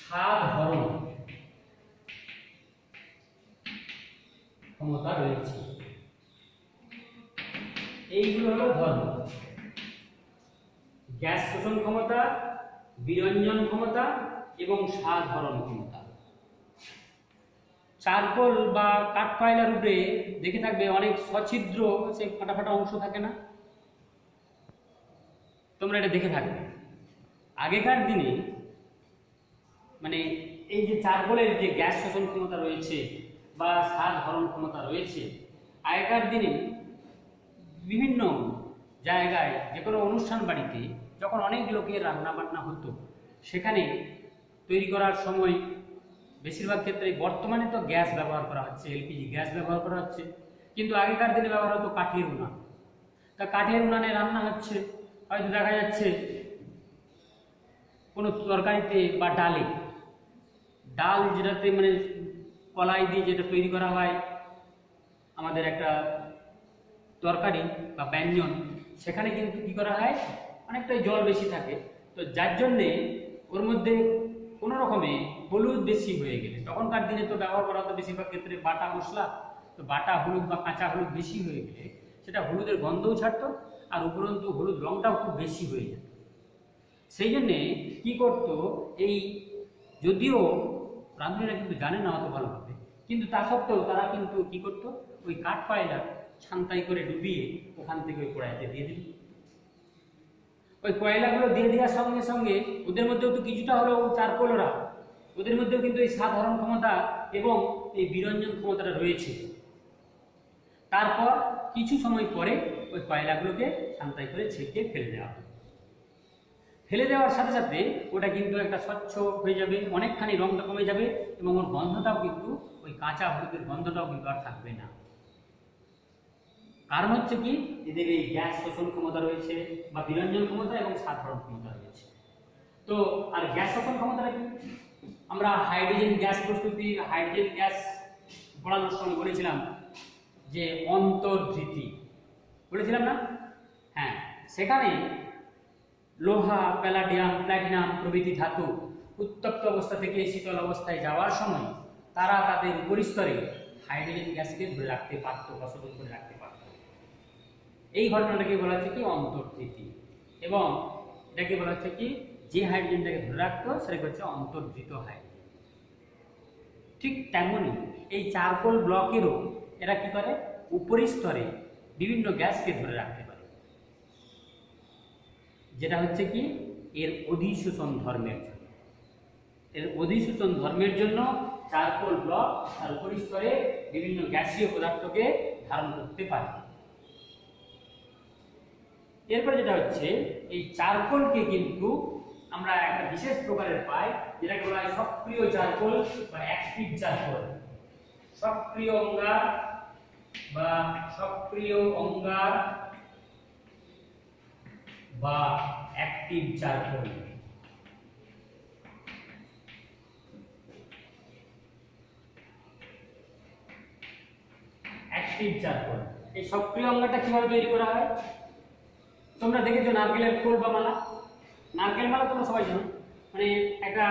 সাধারণ ক্ষমতা রয়েছে। এইগুলো হলো ধর্ম, গ্যাস শোষণ ক্ষমতা, বিরঞ্জন ক্ষমতা এবং সাধারণ ক্ষমতা। চারকোল বা কাঠকয়লার উপরে দেখে থাকবে অনেক সছিদ্র, সেই ফাটা ফাটা অংশ থাকে না, তোমরা এটা দেখে থাকবে। আগেকার দিনে মানে এই যে চারকোলের যে গ্যাস শোষণ ক্ষমতা রয়েছে বা সাধারণ ক্ষমতা রয়েছে, আগেকার দিনে বিভিন্ন জায়গায় যে কোনো অনুষ্ঠান বাড়িতে যখন অনেক লোকের রান্না বান্না হতো, সেখানে তৈরি করার সময় বেশিরভাগ ক্ষেত্রে, বর্তমানে তো গ্যাস ব্যবহার করা হচ্ছে, এলপিজি গ্যাস ব্যবহার করা হচ্ছে, কিন্তু আগেকার দিনে ব্যবহার হতো কাঠের উনান। তা কাঠের উনানে রান্না হচ্ছে, হয়তো দেখা যাচ্ছে কোনো তরকারিতে বা ডালে, ডাল যেটাতে মানে কলাই দিয়ে যেটা তৈরি করা হয় আমাদের একটা তরকারি বা ব্যঞ্জন, সেখানে কিন্তু কি করা হয়, অনেকটাই জল বেশি থাকে। তো যার জন্যে ওর মধ্যে কোনো রকমে হলুদ বেশি হয়ে গেলে, তখনকার দিনে তো ব্যবহার করা হতো বেশিরভাগ ক্ষেত্রে বাটা মশলা, তো বাটা হলুদ বা কাঁচা হলুদ বেশি হয়ে গেলে সেটা হলুদের গন্ধও ছাড়তো, আর উপরন্তু হলুদ রঙটাও খুব বেশি হয়ে যেত। সেই জন্যে কি করতো, এই যদিও রাঁধুনিরা কিন্তু জানে না অত ভালোভাবে, কিন্তু তা সত্ত্বেও তারা কিন্তু কি করতো, ওই কাঠ কয়লা ছান্তাই করে ডুবিয়ে ওখান থেকে ওই কড়াইতে দিয়ে দিল। ওই কয়লাগুলো দিয়ে দেওয়ার সঙ্গে সঙ্গে ওদের মধ্যেও তো কিছুটা হলেও চারকোলরা, ওদের মধ্যেও কিন্তু এই সাধারণ ক্ষমতা এবং এই বিরঞ্জন ক্ষমতাটা রয়েছে। তারপর কিছু সময় পরে ওই কয়লাগুলোকে ছান্তাই করে ছেঁকে ফেলে দেওয়া হবে। ফেলে দেওয়ার সাথে সাথে ওটা কিন্তু একটা স্বচ্ছ হয়ে যাবে, অনেকখানি রঙটা কমে যাবে, এবং ওর গন্ধটাও কিন্তু ওই কাঁচা হলুদের গন্ধটাও কিন্তু আর থাকবে না। কারণ হচ্ছে কি, এদের এই গ্যাস শোষণ ক্ষমতা রয়েছে বা বিরঞ্জন ক্ষমতা এবং সাধারণ ক্ষমতা রয়েছে। তো আর গ্যাস শোষণ ক্ষমতাটা কি, আমরা হাইড্রোজেন গ্যাস প্রস্তুতি, হাইড্রোজেন গ্যাস পড়ানোর সময় বলেছিলাম যে অন্তর্ধৃতি বলেছিলাম না? হ্যাঁ, সেখানে লোহা, প্যালাডিয়াম, প্ল্যাটিনাম প্রভৃতি ধাতু উত্তপ্ত অবস্থা থেকে শীতল অবস্থায় যাওয়ার সময় তারা তাদের উপরিস্তরে হাইড্রোজেন গ্যাসকে ধরে রাখতে পারত বা শোধন করে রাখতে পারত। এই ঘটনাটাকে বলা হচ্ছে কি অন্তর্ধৃতি, এবং এটাকে বলা হচ্ছে কি, যে হাইড্রোজেনটাকে ধরে রাখতো সেটাকে হচ্ছে অন্তর্ধৃত হাইড্রোজেন। ঠিক তেমনই এই চারকোল ব্লকেরও এরা কি করে, উপরিস্তরে বিভিন্ন গ্যাসকে ধরে রাখতে পারে, যেটা হচ্ছে কি এর অধিশোষণ ধর্মের জন্য। এর অধিশোষণ ধর্মের জন্য চারকোল ব্লক তার উপরিস্তরে বিভিন্ন গ্যাসীয় পদার্থকে ধারণ করতে পারে। এরপরে যেটা হচ্ছে, এই চারকোলকে কিন্তু আমরা একটা বিশেষ প্রকারের পাই, যেটাকে বলা হয় সক্রিয় চারকোল বা অ্যাক্টিভ চারকোল। সক্রিয় অঙ্গার বা সক্রিয় অঙ্গার বা অ্যাক্টিভ চারকোল। অ্যাক্টিভ চারকোল, এই সক্রিয় অঙ্গারটা কিভাবে তৈরি করা হয়? তোমরা দেখেছো নারকেলের খোল বা মালা, নারকেল মালা তোমরা সবাই জানো, মানে একটা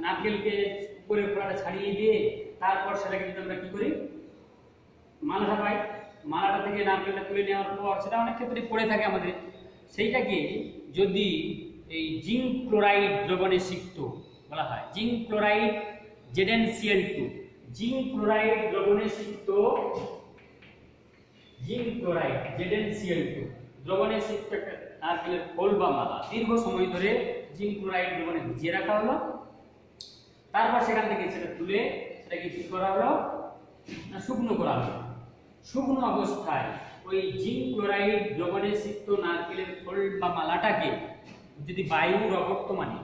নারকেলকে উপরে খোলাটা ছাড়িয়ে দিয়ে তারপর সেটাকে যদি আমরা কি করি, মালাটা পাই, মালাটা থেকে নারকেলটা তুলে নেওয়ার পর সেটা অনেক ক্ষেত্রে পড়ে থাকে আমাদের, সেইটাকে যদি এই জিঙ্ক ক্লোরাইড দ্রবণে সিক্ত বলা হয়, zinc chloride ZnCl2, zinc chloride দ্রবণে সিক্ত, জিঙ্ক ক্লোরাইড ZnCl2 দ্রবণে সিক্ত একটা নারকেলের খোল বা মালা দীর্ঘ সময় ধরে জিঙ্ক ক্লোরাইড দ্রবণে ভিজিয়ে রাখা হলো, তারপর সেখান থেকে সেটা তুলে সেটাকে কি করা হলো না শুকনো করা হলো। শুকনো অবস্থায় ওই জিঙ্ক ক্লোরাইড দ্রবণে সিক্ত নারকেলের খোল বা মালাটাকে যদি বায়ুর অবর্তমানে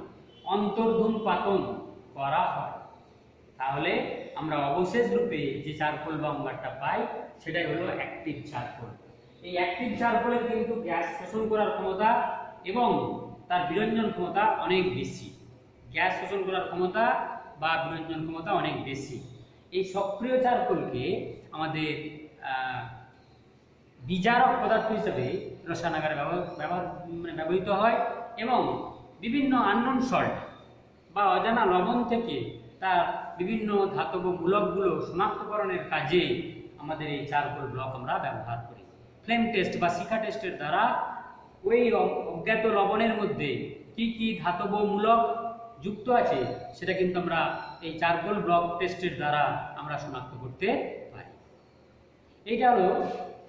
অন্তর্ধূমপাতন করা হয়, তাহলে আমরা অবশেষ রূপে যে চারকোল বা অঙ্গারটা পাই সেটাই হলো অ্যাক্টিভ চারকোল। এই অ্যাক্টিভ চারকোলের কিন্তু গ্যাস শোষণ করার ক্ষমতা এবং তার বিরঞ্জন ক্ষমতা অনেক বেশি। গ্যাস শোষণ করার ক্ষমতা বা বিরঞ্জন ক্ষমতা অনেক বেশি। এই সক্রিয় চারকোলকে আমাদের বিজারক পদার্থ হিসেবে রসায়নাগারে ব্যবহৃত হয়, এবং বিভিন্ন আননোন সল্ট বা অজানা লবণ থেকে তার বিভিন্ন ধাতব মূলকগুলো শনাক্তকরণের কাজে আমাদের এই চারকোল ব্লক আমরা ব্যবহার করি। ফ্লেম টেস্ট বা শিখা টেস্টের দ্বারা ওই অজ্ঞাত লবণের মধ্যে কি কি ধাতব মূলক যুক্ত আছে সেটা কিন্তু আমরা এই চারকোল ব্লক টেস্টের দ্বারা আমরা শনাক্ত করতে পারি। এইটা হলো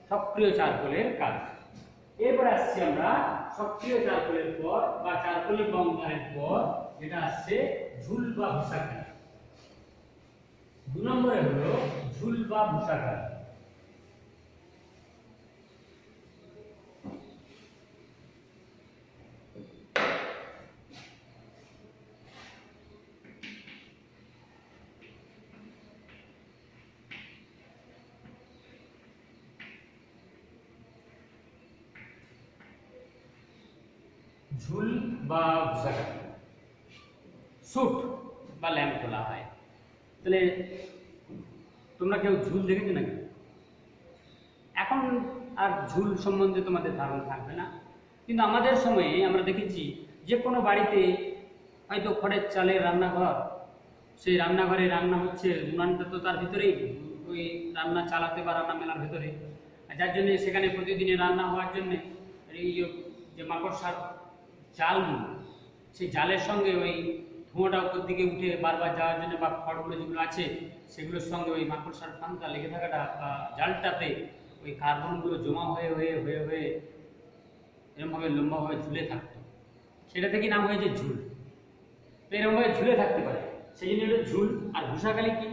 সক্রিয় চারকোলের কাজ। এরপর আসছি আমরা সক্রিয় চারকোলের পর বা চারকোলের অঙ্গারের পর যেটা আসছে ঝুল বা ভূষাকার। 2 নম্বরে হলো ঝুল বা ভূষাকার। ঝুল বা ভূষাকালি, শুট বা ল্যাম্প বলা হয়। তাহলে তোমরা কেউ ঝুল দেখেছো নাকি? এখন আর ঝুল সম্বন্ধে তোমাদের ধারণা থাকবে না, কিন্তু আমাদের সময়ে আমরা দেখেছি যে কোনো বাড়িতে হয়তো খড়ের চালের রান্নাঘর, সেই রান্নাঘরে রান্না হচ্ছে, উনানটা তো তার ভিতরেই, ওই রান্না চালাতে বা রান্না মেলার ভেতরে, যার জন্য সেখানে প্রতিদিনে রান্না হওয়ার জন্যে এই যে মাকড়সার জালগুলো, সেই জালের সঙ্গে ওই ধোঁয়াটা উপর দিকে উঠে বারবার যাওয়ার জন্য বা খড়গুলো যেগুলো আছে সেগুলোর সঙ্গে ওই মাকড়সার ফাঁকা লেগে থাকাটা বা জালটাতে ওই কার্বনগুলো জমা হয়ে হয়ে হয়ে হয়ে এরকমভাবে লম্বাভাবে ঝুলে থাকতো, সেটা থেকে নাম হয়েছে ঝুল। তো এরকমভাবে ঝুলে থাকতে পারে, সেই জন্য হলো ঝুল। আর ভূষাকালি কি?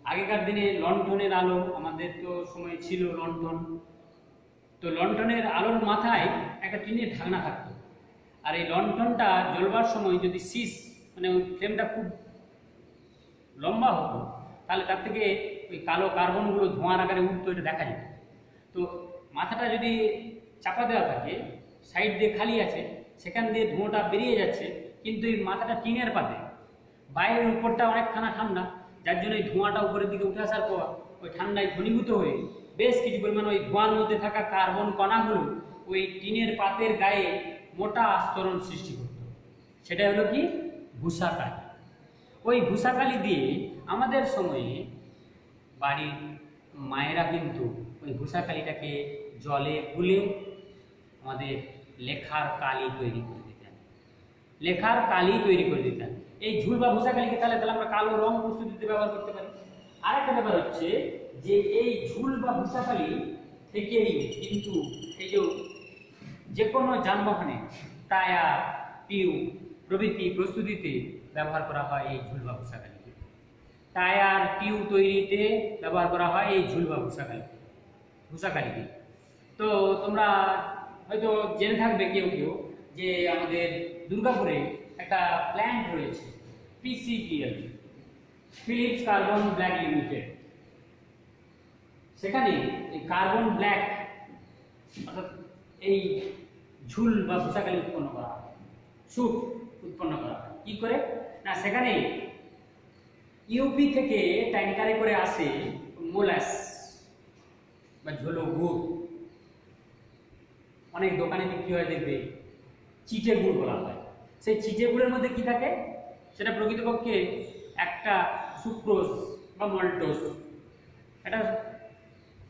আগেকার দিনে লণ্ঠনের আলো, আমাদের তো সময় ছিল লণ্ঠন, তো লণ্ঠনের আলোর মাথায় একটা টিনের ঢাকনা থাকতো, আর এই লণ্ঠনটা জ্বলবার সময় যদি শীষ মানে ওই ফ্লেমটা খুব লম্বা হতো, তাহলে তার থেকে ওই কালো কার্বনগুলো ধোঁয়ার আকারে উঠতো, এটা দেখা যেত। তো মাথাটা যদি চাপা দেওয়া থাকে, সাইড দিয়ে খালি আছে, সেখান দিয়ে ধোঁয়াটা বেরিয়ে যাচ্ছে, কিন্তু এই মাথাটা টিনের পাতে, বাইরের উপরটা অনেকখানা ঠান্ডা, যার জন্য এই ধোঁয়াটা উপরের দিকে উঠে আসার পর ওই ঠান্ডায় ঘনীভূত হয়ে বেশ কিছু পরিমাণ ওই ধোঁয়ার মধ্যে থাকা কার্বন কণাগুলো ওই টিনের পাতের গায়ে মোটা আস্তরণ সৃষ্টি করত। সেটা হলো কি? ভূষাকালি। ওই ভূষাকালি দিয়ে আমাদের সময়ে বাড়ির মায়েরা কিন্তু ওই ভূষাকালিটাকে জলে গুলে আমাদের লেখার কালি তৈরি করে দিতেন, লেখার কালি তৈরি করে দিতেন। এই ঝুল বা ভূষাকালিকে তাহলে আমরা কালো রং প্রস্তুতিতে ব্যবহার করতে পারি। আরেকটা ব্যাপার হচ্ছে যে এই ঝুল বা ভূষাকালি থেকেই কিন্তু এই যে কোনো যানবাহনে টায়ার, টিউব প্রভৃতি প্রস্তুতিতে ব্যবহার করা হয় এই ঝুল বা ভূষাকালিকে। টায়ার, টিউব তৈরিতে ব্যবহার করা হয় এই ঝুল বা ভূষাকালিকে। তো তোমরা হয়তো জেনে থাকবে কেউ কেউ যে আমাদের দুর্গাপুরে একটা প্ল্যান্ট রয়েছে, PCBL, Phillips carbon black limited. সেখানে এই কার্বন ব্ল্যাক অর্থাৎ এই ঝুল বা ভূষাকালি উৎপন্ন করা হয়, সুট উৎপন্ন করা হয়। কি করে না, সেখানে ইউপি থেকে ট্যাঙ্কারে করে আসে মোলাস বা ঝোলো গুড়, অনেক দোকানে বিক্রি হয়, দেখবে চিটে গুড় বলা হয়। সেই চিটে গুড়ের মধ্যে কি থাকে? সেটা প্রকৃতপক্ষে একটা সুক্রোজ বা মল্টোজ, এটা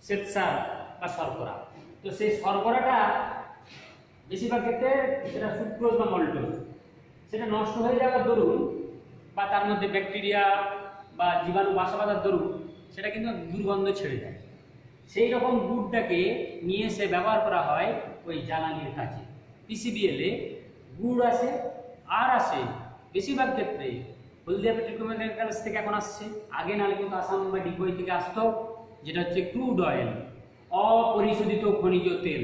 শ্বেতসার বা শর্করা। তো সেই শর্করাটা বেশিরভাগ ক্ষেত্রে সেটা সুক্রোজ বা মল্টোজ, সেটা নষ্ট হয়ে যাওয়ার দরুন বা তার মধ্যে ব্যাকটেরিয়া বা জীবাণু বাসা বাঁধার দরুন সেটা কিন্তু দুর্গন্ধ ছেড়ে যায়। সেই রকম গুড়টাকে নিয়ে এসে ব্যবহার করা হয় ওই জ্বালানির কাজে। পিসিবিএলে গুড় আসে, আর আসে বেশিরভাগ ক্ষেত্রে হলদিয়া পেট্রোকেমিক্যালস থেকে এখন আসছে, আগে নাহলে কিন্তু আসাম বা ডিগবই থেকে আসতো, যেটা হচ্ছে ক্রুড অয়েল, অপরিশোধিত খনিজ তেল।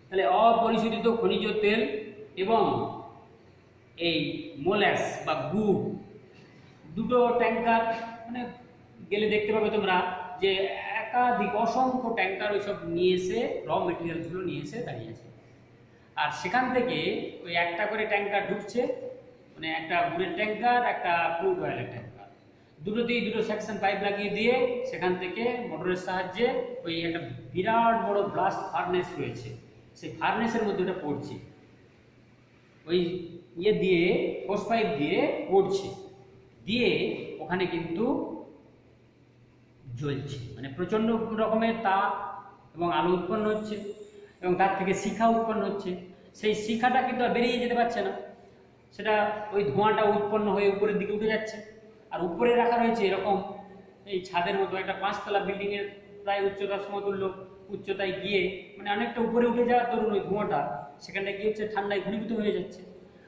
তাহলে অপরিশোধিত খনিজ তেল এবং এই মোলাস বা গুড়, দুটো ট্যাঙ্কার, মানে গেলে দেখতে পাবে তোমরা যে একাধিক অসংখ্য ট্যাঙ্কার ওইসব নিয়ে এসে র মেটেরিয়ালসগুলো নিয়ে এসে দাঁড়িয়ে আছে। আর সেখান থেকে ওই একটা করে ট্যাঙ্কার ঢুকছে, মানে একটা গুড়ের ট্যাঙ্কার, একটা ক্রুড অয়েলের ট্যাঙ্কার, দুটোতেই দুটো সেকশন পাইপ লাগিয়ে দিয়ে সেখান থেকে মোটরের সাহায্যে ওই একটা বিরাট বড় ব্লাস্ট ফার্নেস রয়েছে, সেই ফার্নেসের মধ্যে ওটা পড়ছে, ওই ইয়ে দিয়ে হোস পাইপ দিয়ে পড়ছে, দিয়ে ওখানে কিন্তু জ্বলছে, মানে প্রচণ্ড রকমের তাপ এবং আলো উৎপন্ন হচ্ছে এবং তার থেকে শিখা উৎপন্ন হচ্ছে। সেই শিখাটা কিন্তু আর বেরিয়ে যেতে পারছে না, সেটা ওই ধোঁয়াটা উৎপন্ন হয়ে উপরের দিকে উঠে যাচ্ছে। আর উপরে রাখা রয়েছে এরকম এই ছাদের মতো একটা 5তলা বিল্ডিংয়ের প্রায় উচ্চতার সমতুল্য উচ্চতায় গিয়ে, মানে অনেকটা উপরে উঠে যাওয়ার দরুন ওই ধোঁয়াটা সেখানটা গিয়ে হচ্ছে ঠান্ডায় ঘনীভূত হয়ে যাচ্ছে।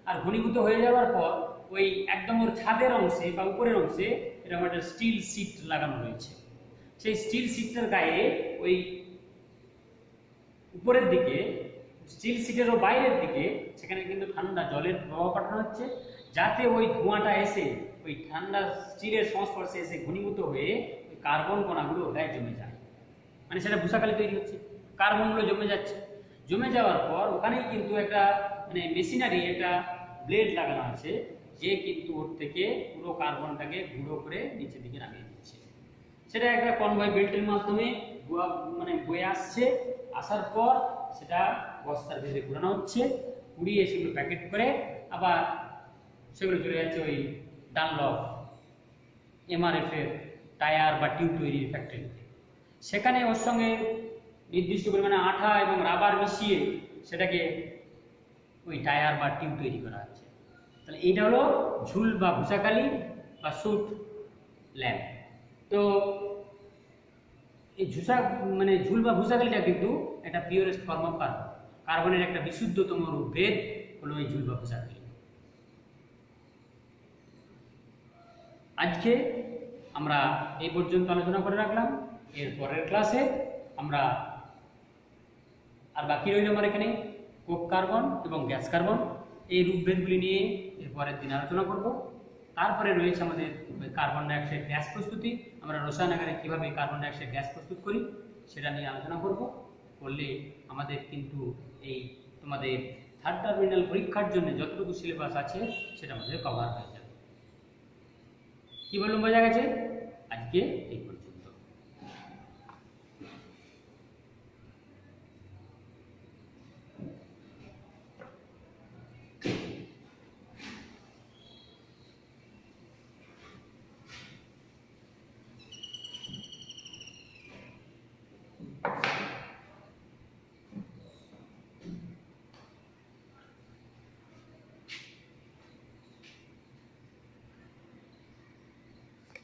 আর ঘনীভূত হয়ে যাওয়ার পর ওই একদম ওর ছাদের অংশে বা উপরের অংশে এরকম একটা স্টিল সিট লাগানো রয়েছে। সেই স্টিল সিটটার গায়ে ওই উপরের দিকে, স্টিল সিটেরও বাইরের দিকে সেখানে কিন্তু ঠান্ডা জলের প্রবাহ পাঠানো হচ্ছে, যাতে ওই ধোঁয়াটা এসে ওই ঠান্ডা স্টিলের সংস্পর্শে এসে ঘনীভূত হয়ে ওই কার্বন কণাগুলো গায়ে জমে যায়, মানে সেটা ভূষাকালি তৈরি হচ্ছে, কার্বনগুলো জমে যাচ্ছে। জমে যাওয়ার পর ওখানেই কিন্তু একটা মানে মেশিনারি, একটা ব্লেড লাগানো আছে, যে কিন্তু ওর থেকে পুরো কার্বনটাকে গুঁড়ো করে নিচের দিকে নামিয়ে দিচ্ছে। সেটা একটা কনভয় বেল্টের মাধ্যমে মানে বয়ে আসছে, আসার পর সেটা বস্তার ভেতরে ঘোরানো হচ্ছে, কুড়িয়ে সেগুলো প্যাকেট করে আবার সেগুলো চলে যাচ্ছে ওই ডানলপ এমআরএফ এর টায়ার বা টিউব তৈরির ফ্যাক্টরিতে। সেখানে ওর সঙ্গে নির্দিষ্ট পরিমাণে আঠা এবং রাবার মিশিয়ে সেটাকে ওই টায়ার বা টিউব তৈরি করা হচ্ছে। তাহলে এইটা হলো ঝুল বা ভূষাকালি বা সুট ল্যাম্প। তো এই ঝুল বা ভূষাকালিটা কিন্তু একটা পিওরেস্ট ফর্ম অফ কার্বন, কার্বনের একটা বিশুদ্ধতম রূপভেদ হলো এই ঝুল বা ভূষাকালি। আজকে আমরা এই পর্যন্ত আলোচনা করে রাখলাম। এর পরের ক্লাসে আমরা আর বাকি রইল আমার এখানে কোক কার্বন এবং গ্যাস কার্বন, এই রূপভেদগুলি নিয়ে এর পরের দিন আলোচনা করব। তারপরে রয়েছে আমাদের কার্বন ডাইঅক্সাইড গ্যাস প্রস্তুতি, আমরা রসায়নাগারে কীভাবে কার্বন ডাইঅক্সাইড গ্যাস প্রস্তুত করি সেটা নিয়ে আলোচনা করব। করলে আমাদের কিন্তু এই তোমাদের থার্ড টার্মিনাল পরীক্ষার জন্য যতটুকু সিলেবাস আছে সেটা আমাদের কভার হয়ে যাবে। কি বললাম, বোঝা গেছে? আজকে এই